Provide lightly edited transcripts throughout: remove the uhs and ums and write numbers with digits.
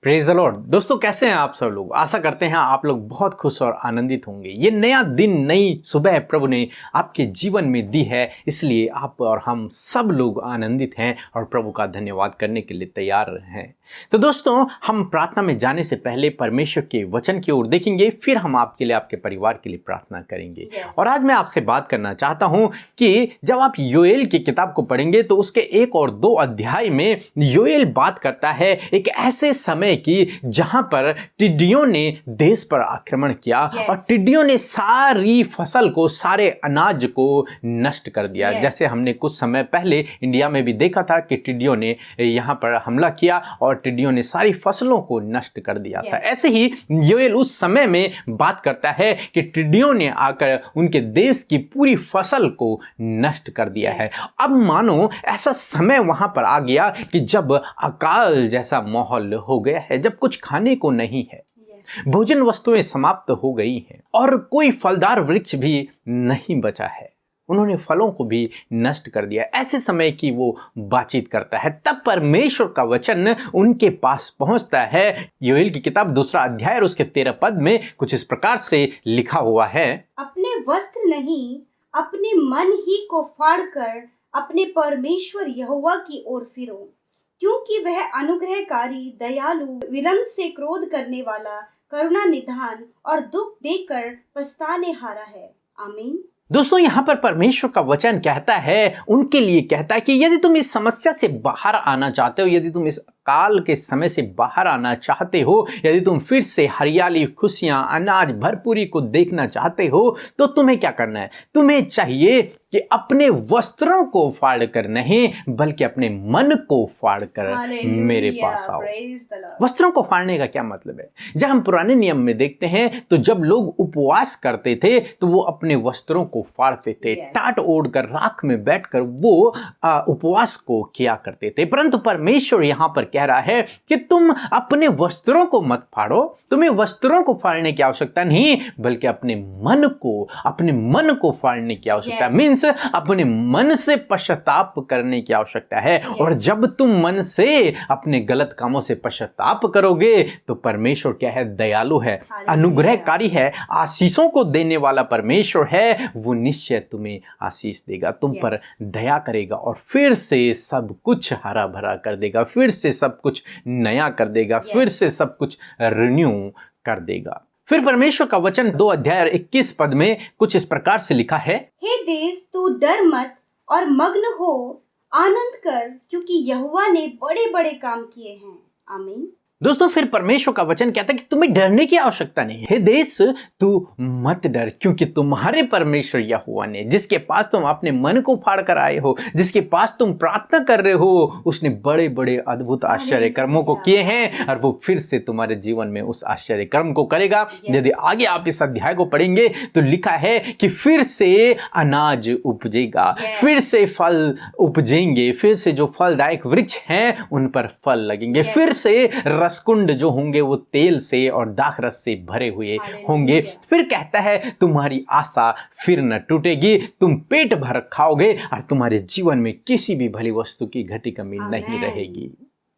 Praise the Lord. दोस्तों कैसे हैं आप सब लोग। आशा करते हैं आप लोग बहुत खुश और आनंदित होंगे। ये नया दिन, नई सुबह प्रभु ने आपके जीवन में दी है, इसलिए आप और हम सब लोग आनंदित हैं और प्रभु का धन्यवाद करने के लिए तैयार हैं। तो दोस्तों, हम प्रार्थना में जाने से पहले परमेश्वर के वचन की ओर देखेंगे, फिर हम आपके लिए, आपके परिवार के लिए प्रार्थना करेंगे। और आज मैं आपसे बात करना चाहता हूं कि जब आप योएल की किताब को पढ़ेंगे तो उसके 1 और 2 अध्याय में योएल बात करता है एक ऐसे समय की जहां पर टिड्डियों ने देश पर आक्रमण किया और टिड्डियों ने सारी फसल को, सारे अनाज को नष्ट कर दिया। जैसे हमने कुछ समय पहले इंडिया में भी देखा था कि टिड्डियों ने यहां पर हमला किया और टिड्डियों ने सारी फसलों को नष्ट कर दिया था। ऐसे ही योएल उस समय में बात करता है कि टिड्डियों ने आकर उनके देश की पूरी फसल को नष्ट कर दिया है। अब मानो ऐसा समय वहां पर आ गया कि जब अकाल जैसा माहौल हो गया है, जब कुछ खाने को नहीं है, भोजन वस्तुएं समाप्त हो गई हैं और कोई फलदार वृक्ष भी नहीं बचा है। उन्होंने फलों को भी नष्ट कर दिया। ऐसे समय की वो बातचीत करता है। तब परमेश्वर का वचन उनके पास पहुंचता है। योएल की किताब 2 अध्याय और उसके 13 पद में कुछ इस प्रकार से लिखा हुआ है, अपने वस्त्र नहीं, अपने मन ही को फाड़कर अपने परमेश्वर यहोवा की ओर फिरो, क्योंकि वह अनुग्रहकारी, दयालु, विलंब से क्रोध करने वाला, करुणा निधान और दुख देकर पछताने हारा है। आमीन। दोस्तों, यहाँ पर परमेश्वर का वचन कहता है, उनके लिए कहता है कि यदि तुम इस समस्या से बाहर आना चाहते हो, यदि तुम इस काल के समय से बाहर आना चाहते हो, यदि तुम फिर से हरियाली, खुशियां, अनाज, भरपूरी को देखना चाहते हो, तो तुम्हें क्या करना है? तुम्हें चाहिए कि अपने वस्त्रों को फाड़ कर नहीं, बल्कि अपने मन को फाड़ कर मेरे पास आओ। वस्त्रों को फाड़ने का क्या मतलब है? जब हम पुराने नियम में देखते हैं तो जब लोग उपवास करते थे तो वो अपने वस्त्रों को फाड़ते थे, टाट ओढ़ कर, राख में बैठकर वो उपवास को किया करते थे। परंतु परमेश्वर यहाँ पर कह रहा है कि तुम अपने वस्त्रों को मत फाड़ो। तुम्हें वस्त्रों को फाड़ने की आवश्यकता नहीं, बल्कि अपने मन को फाड़ने की आवश्यकता है। मीन्स अपने मन से पश्चाताप करने की आवश्यकता है। और जब तुम मन से अपने गलत कामों से पश्चाताप करोगे तो परमेश्वर क्या है? दयालु है, अनुग्रहकारी है, आशीषों को देने वाला परमेश्वर है। वो निश्चय तुम्हें आशीष देगा, तुम पर दया करेगा और फिर से सब कुछ हरा भरा कर देगा, फिर से सब कुछ नया कर देगा, फिर से सब कुछ रिन्यू कर देगा। फिर परमेश्वर का वचन 2 अध्याय 21 पद में कुछ इस प्रकार से लिखा है, हे देश, तू डर मत और मग्न हो, आनंद कर, क्योंकि यहोवा ने बड़े बड़े काम किए हैं। आमीन। दोस्तों, फिर परमेश्वर का वचन कहता है कि तुम्हें डरने की आवश्यकता नहीं। हे देश, तू मत डर, क्योंकि तुम्हारे परमेश्वर यहोवा ने, जिसके पास तुम अपने मन को फाड़ कर आए हो, जिसके पास तुम प्रार्थना कर रहे हो, उसने बड़े बड़े अद्भुत आश्चर्य कर्मों को किए हैं और वो फिर से तुम्हारे जीवन में उस आश्चर्य कर्म को करेगा। यदि आगे आप इस अध्याय को पढ़ेंगे तो लिखा है कि फिर से अनाज उपजेगा, फिर से फल उपजेंगे, फिर से जो फलदायक वृक्ष हैं उन पर फल लगेंगे, फिर से रसकुंड जो होंगे वो तेल से और दाखरस से भरे हुए होंगे। फिर कहता है तुम्हारी आशा फिर न टूटेगी, तुम पेट भर खाओगे और तुम्हारे जीवन में किसी भी भली वस्तु की घटी कमी नहीं रहेगी।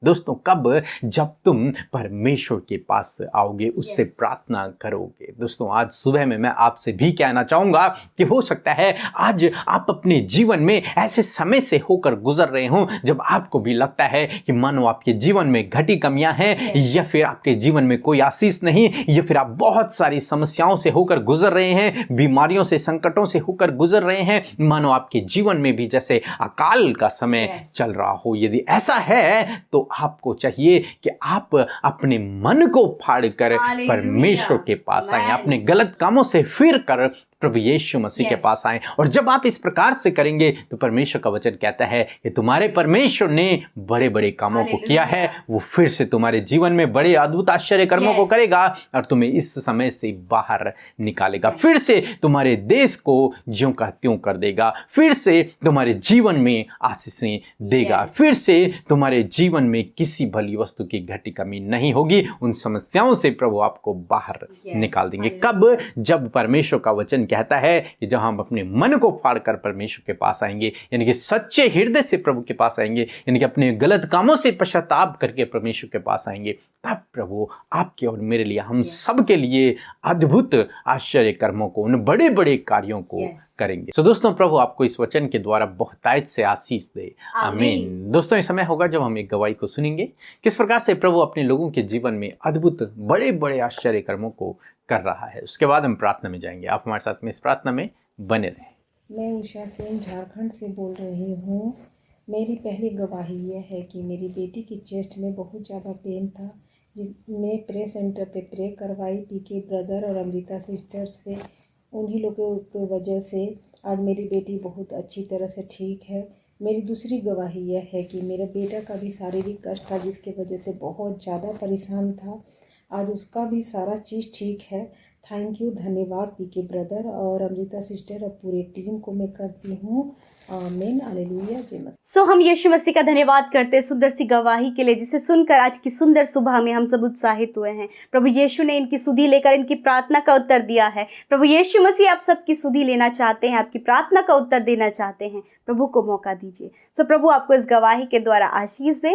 दोस्तों, कब? जब तुम परमेश्वर के पास आओगे, उससे प्रार्थना करोगे। दोस्तों, आज सुबह में मैं आपसे भी कहना चाहूंगा कि हो सकता है आज आप अपने जीवन में ऐसे समय से होकर गुजर रहे हो जब आपको भी लगता है कि मानो आपके जीवन में घटी कमियां हैं, या फिर आपके जीवन में कोई आशीष नहीं, या फिर आप बहुत सारी समस्याओं से होकर गुजर रहे हैं, बीमारियों से, संकटों से होकर गुजर रहे हैं, मानो आपके जीवन में भी जैसे अकाल का समय चल रहा हो। यदि ऐसा है तो आपको चाहिए कि आप अपने मन को फाड़कर परमेश्वर के पास आए, अपने गलत कामों से फिर कर प्रभु यीशु मसीह के पास आए। और जब आप इस प्रकार से करेंगे तो परमेश्वर का वचन कहता है कि तुम्हारे परमेश्वर ने बड़े बड़े कामों को किया है, वो फिर से तुम्हारे जीवन में बड़े अद्भुत आश्चर्य कर्मों को करेगा और तुम्हें इस समय से बाहर निकालेगा, फिर से तुम्हारे देश को ज्यों का त्यों कर देगा, फिर से तुम्हारे जीवन में आशीषें देगा, फिर से तुम्हारे जीवन में किसी भली वस्तु की घटी कमी नहीं होगी। उन समस्याओं से प्रभु आपको बाहर निकाल देंगे। कब? जब परमेश्वर का वचन कहता है कि जब हम अपने मन को फाड़कर परमेश्वर के पास आएंगे, यानी कि सच्चे हृदय से प्रभु के पास आएंगे, यानी कि अपने गलत कामों से पश्चाताप करके परमेश्वर के पास आएंगे, तब प्रभु आपके और मेरे लिए, हम सब के लिए अद्भुत आश्चर्य कर्मों को, उन बड़े बड़े कार्यों को करेंगे। तो दोस्तों, प्रभु आपको इस वचन के द्वारा बहुतायत से आशीष दे। आमीन। दोस्तों, इस समय होगा जब हम एक गवाही को सुनेंगे, किस प्रकार से प्रभु अपने लोगों के जीवन में अद्भुत बड़े बड़े आश्चर्य कर्मों को कर रहा है। उसके बाद हम प्रार्थना में जाएंगे। आप हमारे साथ में इस प्रार्थना में बने रहें। मैं उषा सिंह झारखंड से बोल रही हूँ। मेरी पहली गवाही यह है कि मेरी बेटी की चेस्ट में बहुत ज़्यादा पेन था, जिसमें प्रे सेंटर पे प्रे करवाई पीके ब्रदर और अमृता सिस्टर से। उन्हीं लोगों की वजह से आज मेरी बेटी बहुत अच्छी तरह से ठीक है। मेरी दूसरी गवाही यह है कि मेरे बेटा का भी शारीरिक कष्ट था, जिसके वजह से बहुत ज़्यादा परेशान था। आज उसका भी सारा चीज़ ठीक है। थैंक यू, धन्यवाद पीके ब्रदर और अमृता सिस्टर और पूरे टीम को मैं करती हूँ। आमीन, हालेलुया, जय मसीह। सो हम यीशु मसीह का धन्यवाद करते हैं सुंदर सी गवाही के लिए, जिसे सुनकर आज की सुंदर सुबह में हम सब उत्साहित हुए हैं। प्रभु यीशु ने इनकी सुधि लेकर इनकी प्रार्थना का उत्तर दिया है। प्रभु यीशु मसीह आप सबकी सुधि लेना चाहते हैं, आपकी प्रार्थना का उत्तर देना चाहते हैं। प्रभु को मौका दीजिए। सो प्रभु आपको इस गवाही के द्वारा आशीष दे।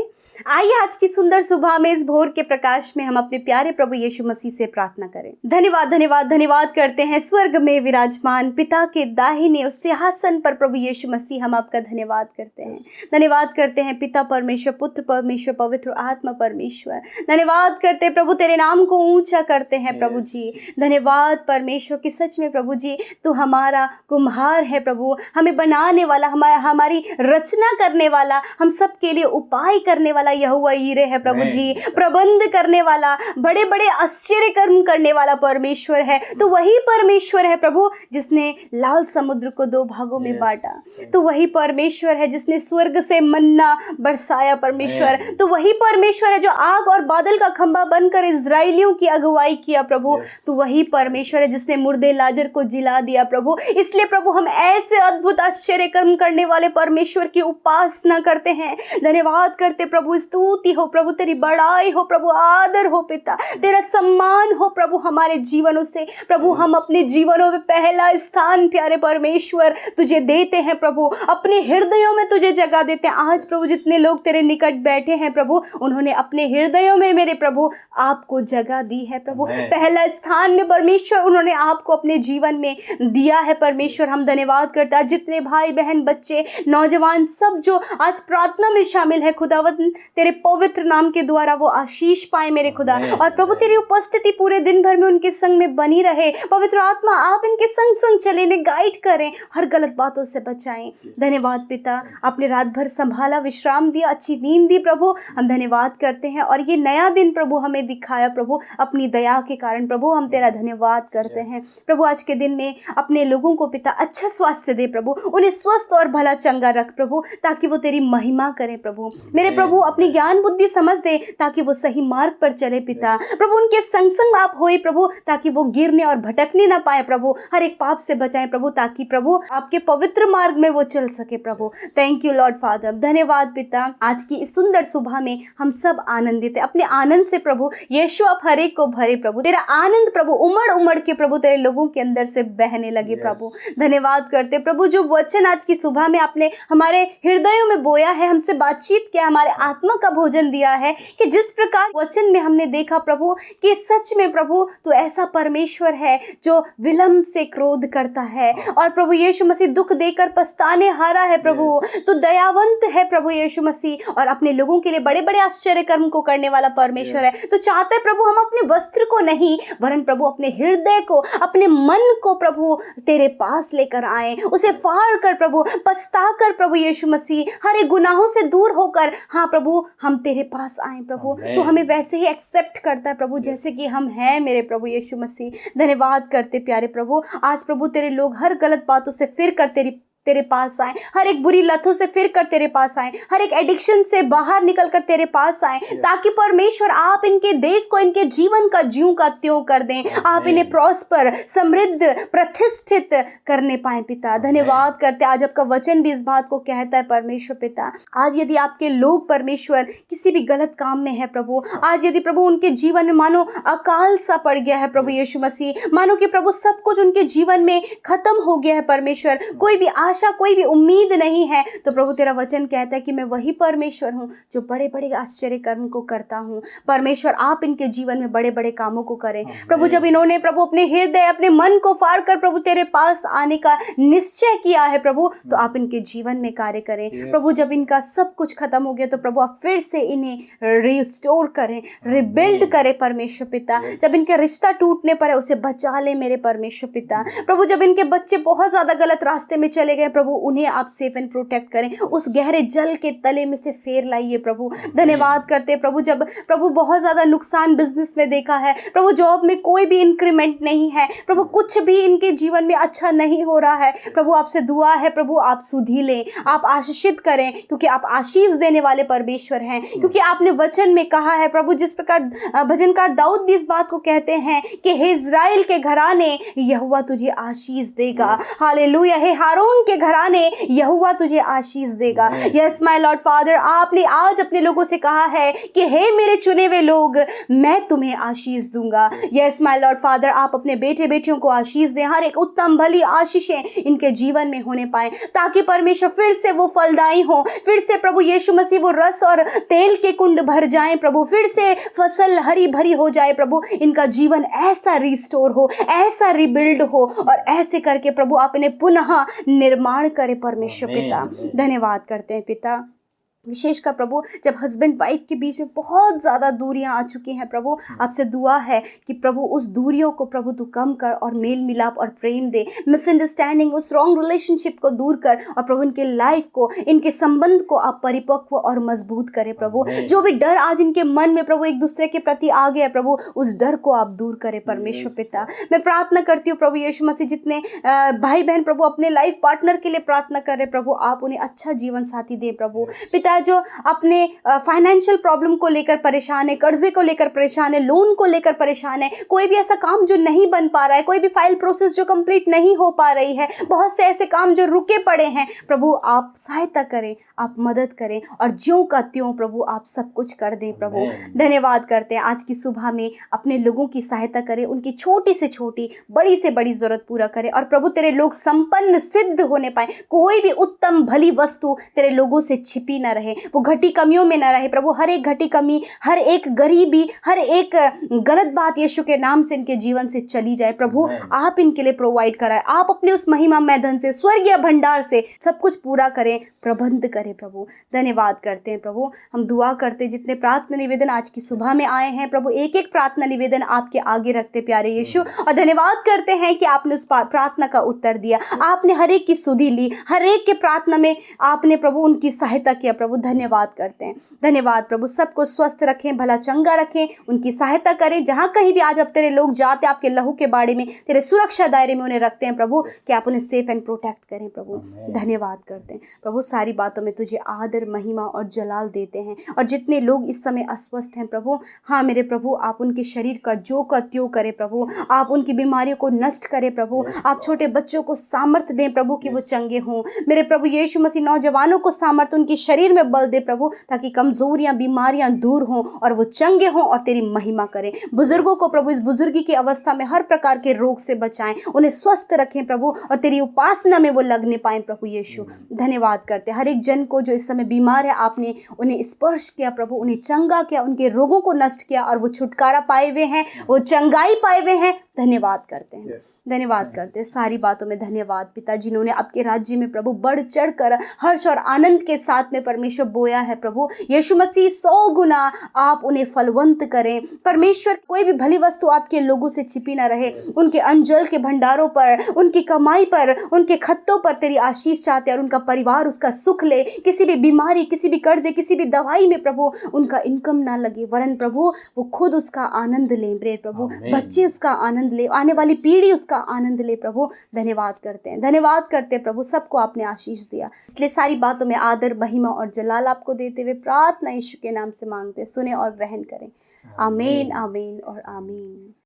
आइए आज की सुंदर सुबह में, इस भोर के प्रकाश में हम अपने प्यारे प्रभु यीशु मसीह से प्रार्थना करें। धन्यवाद धन्यवाद धन्यवाद करते हैं स्वर्ग में विराजमान पिता के दाहिने उस सिंहासन पर प्रभु यीशु मसीह, हम आपका धन्यवाद करते हैं। धन्यवाद करते हैं पिता परमेश्वर, पुत्र परमेश्वर, पवित्र आत्मा परमेश्वर। धन्यवाद करते हैं प्रभु, तेरे नाम को ऊंचा करते हैं प्रभु जी। धन्यवाद परमेश्वर कि सच में प्रभु जी तू हमारा कुम्हार है प्रभु, हमें बनाने वाला, हमारी रचना करने वाला, हम सब के लिए उपाय करने वाला यहोवा यीरे है प्रभु जी। प्रबंध करने वाला, बड़े बड़े आश्चर्य कर्म करने वाला परमेश्वर है। तो वही परमेश्वर है प्रभु जिसने लाल समुद्र को 2 भागों में बांटा। तो वही परमेश्वर है जिसने स्वर्ग से मन्ना बरसाया परमेश्वर। तो वही परमेश्वर है जो आग और बादल का खंभा बनकर इजराइलियों की अगुवाई किया प्रभु। तो वही परमेश्वर है जिसने मुर्दे लाजर को जिला दिया प्रभु। इसलिए प्रभु हम ऐसे अद्भुत आश्चर्य कर्म करने वाले परमेश्वर की उपासना करते हैं। धन्यवाद करते प्रभु, स्तुति हो प्रभु, तेरी बड़ाई हो प्रभु, आदर हो पिता, तेरा सम्मान हो प्रभु हमारे जीवनों से। प्रभु हम अपने जीवनों में पहला स्थान प्यारे परमेश्वर तुझे देते हैं प्रभु, अपने हृदयों में तुझे जगह देते हैं। आज प्रभु जितने लोग तेरे निकट बैठे हैं प्रभु, उन्होंने अपने हृदयों में मेरे प्रभु आपको जगह दी है प्रभु। पहला स्थान में परमेश्वर उन्होंने आपको अपने जीवन में दिया है परमेश्वर। हम धन्यवाद करते हैं जितने भाई बहन बच्चे नौजवान सब जो आज प्रार्थना में शामिल है खुदावंद, तेरे पवित्र नाम के द्वारा वो आशीष पाए मेरे खुदा। और प्रभु तेरी उपस्थिति पूरे दिन भर में उनके संग में बनी रहे। पवित्र आत्मा आप इनके संग संग चले, इन्हें गाइड करें, हर गलत बातों से बचाएं। धन्यवाद पिता, आपने रात भर संभाला, विश्राम दिया, अच्छी नींद दी प्रभु। हम धन्यवाद करते हैं और ये नया दिन प्रभु हमें दिखाया प्रभु अपनी दया के कारण प्रभु, हम तेरा धन्यवाद करते हैं प्रभु। आज के दिन में अपने लोगों को पिता अच्छा स्वास्थ्य दे प्रभु, उन्हें स्वस्थ और भला चंगा रख प्रभु, ताकि वो तेरी महिमा करें प्रभु। मेरे प्रभु अपनी ज्ञान बुद्धि समझ दे ताकि वो सही मार्ग पर चले पिता। प्रभु उनके संग संग आप होए प्रभु, ताकि वो गिरने और भटकने ना पाए प्रभु, हर एक पाप से बचाएं प्रभु, ताकि प्रभु आपके पवित्र मार्ग में वो चल सके प्रभु। Thank you Lord father. धन्यवाद पिता, आज की इस सुंदर सुबह में हम सब आनंदित है। अपने आनंद से प्रभु यीशु आप हर एक को भरे प्रभु, तेरा आनंद प्रभु उमड़ उमड़ के प्रभु तेरे लोगों के अंदर से बहने लगे प्रभु। धन्यवाद करते प्रभु, जो वचन आज की सुबह में आपने हमारे हृदयों में बोया है, हमसे बातचीत किया, हमारे आत्मा का भोजन दिया है, कि जिस प्रकार वचन में हमने देखा प्रभु कि सच में प्रभु तू ऐसा परमेश्वर है जो विलंब से क्रोध करता है, और प्रभु यीशु मसीह दुख देकर पछताने हारा है प्रभु। तो दयावंत है प्रभु यीशु मसीह, और अपने लोगों के लिए बड़े बड़े आश्चर्य कर्म को करने वाला परमेश्वर है। तो चाहते प्रभु हम अपने वस्त्र को नहीं, वरन प्रभु अपने हृदय को, अपने मन को प्रभु तेरे पास लेकर आए, उसे फाड़ कर प्रभु, पछता कर प्रभु यीशु मसीह, हर एक गुनाहों से दूर होकर हाँ प्रभु हम तेरे पास आए प्रभु। तो हमें वैसे ही एक्सेप्ट करता है प्रभु जैसे कि हम हैं मेरे प्रभु यीशु मसीह। धन्यवाद करते प्यारे प्रभु, आज प्रभु तेरे लोग हर गलत बातों से फिर कर तेरे पास आए, हर एक बुरी लतों से फिर कर तेरे पास आए, हर एक एडिक्शन से बाहर निकल कर तेरे पास आए, ताकि परमेश्वर आप इनके देश को, इनके जीवन का ज्यों का त्यों कर दें। आप इन्हें प्रॉस्पर, समृद्ध, प्रतिष्ठित करने पाए पिता। धन्यवाद करते, आज आपका वचन भी इस बात को कहता है परमेश्वर पिता। आज यदि आपके लोग परमेश्वर किसी भी गलत काम में है प्रभु, आज यदि प्रभु उनके जीवन में मानो अकाल सा पड़ गया है प्रभु यीशु मसीह, मानो कि प्रभु सब कुछ उनके जीवन में खत्म हो गया है परमेश्वर, कोई भी आशा, कोई भी उम्मीद नहीं है, तो प्रभु तेरा वचन कहता है कि मैं वही परमेश्वर हूँ जो बड़े बड़े आश्चर्य कर्म को करता हूँ। परमेश्वर आप इनके जीवन में बड़े बड़े कामों को करें प्रभु। जब इन्होंने प्रभु अपने हृदय, अपने मन को फाड़ कर प्रभु तेरे पास आने का निश्चय किया है प्रभु, तो आप इनके जीवन में कार्य करें प्रभु। जब इनका सब कुछ खत्म हो गया तो प्रभु आप फिर से इन्हें रिस्टोर करें, रिबिल्ड करें परमेश्वर पिता। जब इनका रिश्ता टूटने पर है उसे बचा ले मेरे परमेश्वर पिता। प्रभु जब इनके बच्चे बहुत ज्यादा गलत रास्ते में चले गए प्रभु, उन्हें आप सेफ एंड प्रोटेक्ट करें, उस गहरे जल के तले में से फेर लाइए प्रभु। धन्यवाद करते प्रभु। जब प्रभु बहुत ज्यादा नुकसान बिजनेस में देखा है प्रभु, जॉब में कोई भी इंक्रीमेंट नहीं है प्रभु, कुछ भी इनके जीवन में अच्छा नहीं हो रहा है प्रभु, आपसे दुआ है प्रभु आप सुधि लें, आप आशीषित करें, क्योंकि आप आशीष देने वाले परमेश्वर हैं। क्योंकि आपने वचन में कहा है प्रभु, जिस प्रकार भजनकार दाऊद भी इस बात को कहते हैं कि हे इज़राइल के घराने यहोवा तुझे आशीष देगा। हालेलुया। हे हारून के घराने यहोवा तुझे आशीष देगा। यस माय लॉर्ड फादर, आपने आज अपने लोगों से कहा है कि हे मेरे चुने हुए लोग, मैं तुम्हें आशीष दूंगा। यस माय लॉर्ड फादर, आप अपने बेटे बेटियों को आशीष दें, हर एक उत्तम भली आशीषें इनके जीवन में होने पाए, ताकि परमेश्वर फिर से वो फलदायी हो, फिर से प्रभु यीशु मसीह वो रस और तेल के कुंड भर जाएं प्रभु, फिर से फसल हरी भरी हो जाए प्रभु, इनका जीवन ऐसा रिस्टोर हो, ऐसा रिबिल्ड हो, और ऐसे करके प्रभु आप इन्हें पुनः निर्माण करें परमेश्वर पिता। धन्यवाद करते हैं पिता। विशेष कर प्रभु जब हस्बैंड वाइफ के बीच में बहुत ज़्यादा दूरियां आ चुकी हैं प्रभु, आपसे दुआ है कि प्रभु उस दूरियों को प्रभु तू कम कर और मेल मिलाप और प्रेम दे, मिसअंडरस्टैंडिंग, उस रॉन्ग रिलेशनशिप को दूर कर, और प्रभु इनके लाइफ को, इनके संबंध को आप परिपक्व और मजबूत करें प्रभु। जो भी डर आज इनके मन में प्रभु एक दूसरे के प्रति आ गया प्रभु, उस डर को आप दूर करें परमेश्वर पिता। मैं प्रार्थना करती हूँ प्रभु यीशु मसीह, जितने भाई बहन प्रभु अपने लाइफ पार्टनर के लिए प्रार्थना कर रहे प्रभु, आप उन्हें अच्छा जीवन साथी दें प्रभु पिता। जो अपने फाइनेंशियल प्रॉब्लम को लेकर परेशान है, कर्जे को लेकर परेशान है, लोन को लेकर परेशान है, कोई भी ऐसा काम जो नहीं बन पा रहा है, कोई भी फाइल प्रोसेस जो कंप्लीट नहीं हो पा रही है, बहुत से ऐसे काम जो रुके पड़े हैं प्रभु, आप सहायता करें, आप मदद करें, और ज्यों का त्यों प्रभु आप सब कुछ कर दें प्रभु। धन्यवाद करते हैं आज की सुबह में अपने लोगों की सहायता करें, उनकी छोटी से छोटी, बड़ी से बड़ी जरूरत पूरा करें, और प्रभु तेरे लोग संपन्न सिद्ध होने पाए। कोई भी उत्तम भली वस्तु तेरे लोगों से छिपी ना रहे, वो घटी कमियों में ना रहे प्रभु। हर एक घटी कमी, हर एक गरीबी, हर एक गलत बात यीशु के नाम से इनके जीवन से चली जाए प्रभु। आप इनके लिए प्रोवाइड कराए, आप अपने उस महिमा मैदान से, स्वर्गीय भंडार से सब कुछ पूरा करें, प्रबंध करें प्रभु। धन्यवाद करते हैं प्रभु। हम दुआ करते, जितने प्रार्थना निवेदन आज की सुबह में आए हैं प्रभु, एक एक प्रार्थना निवेदन आपके आगे रखते प्यारे यीशु, और धन्यवाद करते हैं कि आपने उस प्रार्थना का उत्तर दिया, आपने हर एक की सुधि ली, हर एक के प्रार्थना में आपने प्रभु उनकी सहायता किया प्रभु। धन्यवाद करते हैं। धन्यवाद प्रभु। सबको स्वस्थ रखें, भला चंगा रखें, उनकी सहायता करें, जहां कहीं भी आज अब तेरे लोग जाते आपके लहू के बाड़े में, तेरे सुरक्षा दायरे में उन्हें रखते हैं प्रभु, कि आप उन्हें सेफ एंड प्रोटेक्ट करें प्रभु। धन्यवाद करते हैं प्रभु। सारी बातों में तुझे आदर, महिमा और जलाल देते हैं। और जितने लोग इस समय अस्वस्थ हैं प्रभु, हाँ मेरे प्रभु, आप उनके शरीर का जो का त्यों करें प्रभु, आप उनकी बीमारियों को नष्ट करें प्रभु। आप छोटे बच्चों को सामर्थ्य दें प्रभु कि वो चंगे हों मेरे प्रभु यीशु मसीह। नौजवानों को सामर्थ्य, उनके शरीर में बल दे प्रभु, ताकि कमजोरियां, बीमारियां दूर हों और वो चंगे हों और तेरी महिमा करें। बुजुर्गों को प्रभु इस बुजुर्गी की अवस्था में हर प्रकार के रोग से बचाएं, उन्हें स्वस्थ रखें प्रभु, और तेरी उपासना में वो लगने पाएं प्रभु यीशु। धन्यवाद करते हैं हर एक जन को जो इस समय बीमार है, आपने उन्हें स्पर्श किया प्रभु, उन्हें चंगा किया, उनके रोगों को नष्ट किया, और वो छुटकारा पाए हुए हैं, वो चंगाई पाए हुए हैं। धन्यवाद करते हैं। धन्यवाद करते हैं। सारी बातों में धन्यवाद पिता, जिन्होंने आपके राज्य में प्रभु बढ़ चढ़ कर हर्ष और आनंद के साथ में परमेश्वर बोया है प्रभु यीशु मसीह। 100 गुना आप उन्हें फलवंत करें परमेश्वर। कोई भी भली वस्तु आपके लोगों से छिपी ना रहे, उनके अंजल के भंडारों पर, उनकी कमाई पर, उनके खत्तों पर तेरी आशीष चाहते हैं, और उनका परिवार उसका सुख ले। किसी भी बीमारी, किसी भी कर्जे, किसी भी दवाई में प्रभु उनका इनकम ना लगे, वरन प्रभु वो खुद उसका आनंद ले प्रभु, बच्चे उसका आनंद ले, आने वाली पीढ़ी उसका आनंद ले प्रभु। धन्यवाद करते हैं। धन्यवाद करते हैं प्रभु, सबको आपने आशीष दिया, इसलिए सारी बातों में आदर, महिमा और जलाल आपको देते हुए प्रार्थना यीशु के नाम से मांगते, सुने और ग्रहण करें। आमीन, आमीन और आमीन।